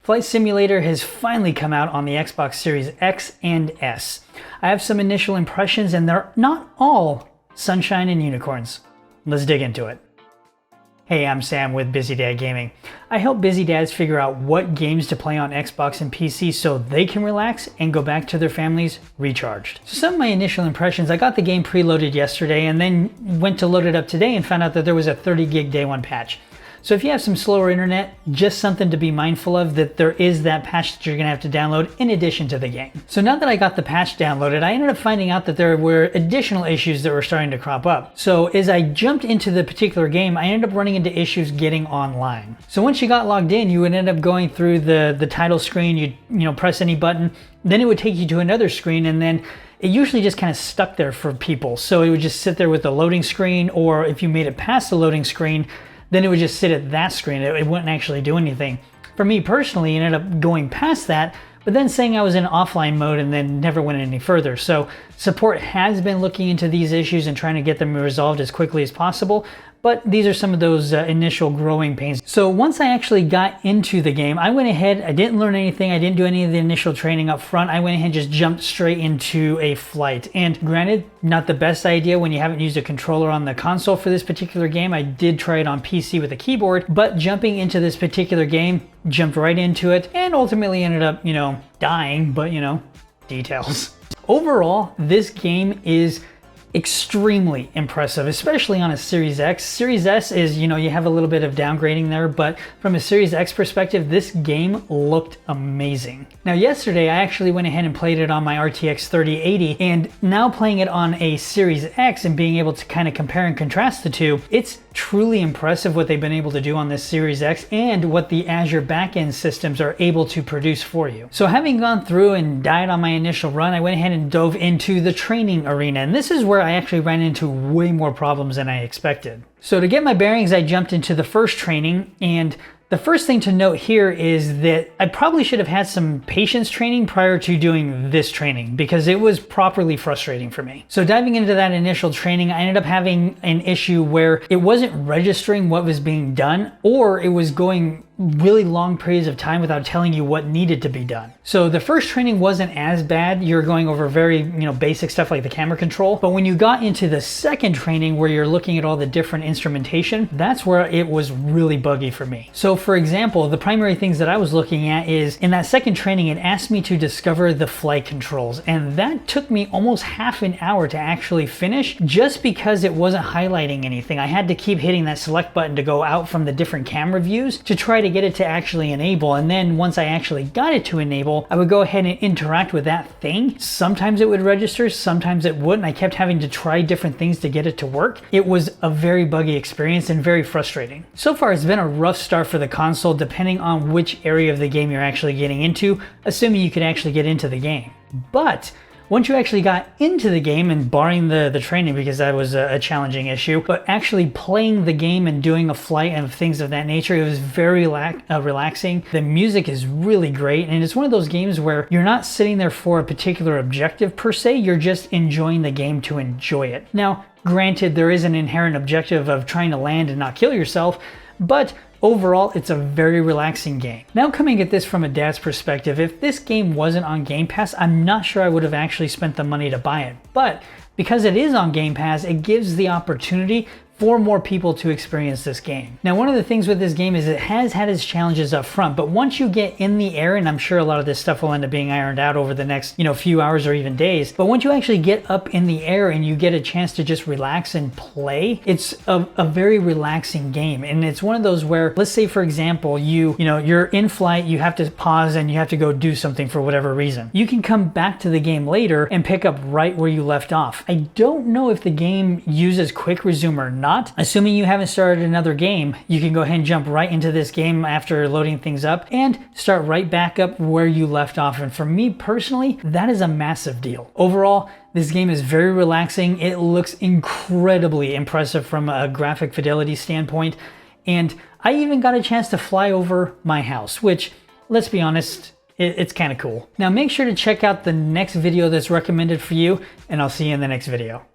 Flight Simulator has finally come out on the Xbox Series X and S. I have some initial impressions and they're not all sunshine and unicorns. Let's dig into it. Hey, I'm Sam with Busy Dad Gaming. I help busy dads figure out what games to play on Xbox and PC so they can relax and go back to their families recharged. So some of my initial impressions, I got the game preloaded yesterday and then went to load it up today and found out that there was a 30 gig day one patch. So if you have some slower internet, just something to be mindful of, that there is that patch that you're gonna have to download in addition to the game. So now that I got the patch downloaded, I ended up finding out that there were additional issues that were starting to crop up. So as I jumped into the particular game, I ended up running into issues getting online. So once you got logged in, you would end up going through the title screen, you'd press any button, then it would take you to another screen, and then it usually just kind of stuck there for people. So it would just sit there with the loading screen, or if you made it past the loading screen, then it would just sit at that screen. It wouldn't actually do anything. For me personally, it ended up going past that, but then saying I was in offline mode and then never went any further. So support has been looking into these issues and trying to get them resolved as quickly as possible. But these are some of those initial growing pains. So once I actually got into the game, I went ahead, I didn't learn anything, I didn't do any of the initial training up front. I went ahead and just jumped straight into a flight. And granted, not the best idea when you haven't used a controller on the console for this particular game. I did try it on PC with a keyboard, but jumping into this particular game, jumped right into it and ultimately ended up, dying, but details. Overall, this game is extremely impressive, especially on a Series X. Series S is, you have a little bit of downgrading there, but from a Series X perspective, this game looked amazing. Now, yesterday, I actually went ahead and played it on my RTX 3080, and now playing it on a Series X and being able to kind of compare and contrast the two, it's truly impressive what they've been able to do on this Series X and what the Azure backend systems are able to produce for you. So having gone through and died on my initial run, I went ahead and dove into the training arena, and this is where I actually ran into way more problems than I expected. So to get my bearings, I jumped into the first training, and the first thing to note here is that I probably should have had some patience training prior to doing this training because it was properly frustrating for me. So diving into that initial training, I ended up having an issue where it wasn't registering what was being done, or it was going really long periods of time without telling you what needed to be done. So the first training wasn't as bad. You're going over very, basic stuff like the camera control. But when you got into the second training where you're looking at all the different instrumentation, that's where it was really buggy for me. So for example, the primary things that I was looking at is in that second training, it asked me to discover the flight controls. And that took me almost half an hour to actually finish just because it wasn't highlighting anything. I had to keep hitting that select button to go out from the different camera views to try to get it to actually enable. And then once I actually got it to enable, I would go ahead and interact with that thing. Sometimes it would register, sometimes it wouldn't. I kept having to try different things to get it to work. It was a very buggy experience and very frustrating. So far, it's been a rough start for the console depending on which area of the game you're actually getting into, assuming you could actually get into the game. But once you actually got into the game, and barring the training because that was a challenging issue, but actually playing the game and doing a flight and things of that nature, it was very relaxing. The music is really great, and it's one of those games where you're not sitting there for a particular objective per se, you're just enjoying the game to enjoy it. Now, granted, there is an inherent objective of trying to land and not kill yourself, but overall, it's a very relaxing game. Now coming at this from a dad's perspective, if this game wasn't on Game Pass, I'm not sure I would have actually spent the money to buy it. But because it is on Game Pass, it gives the opportunity for more people to experience this game. Now, one of the things with this game is it has had its challenges up front, but once you get in the air, and I'm sure a lot of this stuff will end up being ironed out over the next, few hours or even days, but once you actually get up in the air and you get a chance to just relax and play, it's a very relaxing game. And it's one of those where, let's say for example, you're in flight, you have to pause and you have to go do something for whatever reason. You can come back to the game later and pick up right where you left off. I don't know if the game uses quick resume or not. Assuming you haven't started another game, you can go ahead and jump right into this game after loading things up and start right back up where you left off. And for me personally, that is a massive deal. Overall, this game is very relaxing. It looks incredibly impressive from a graphic fidelity standpoint. And I even got a chance to fly over my house, which, let's be honest, it's kind of cool. Now make sure to check out the next video that's recommended for you, and I'll see you in the next video.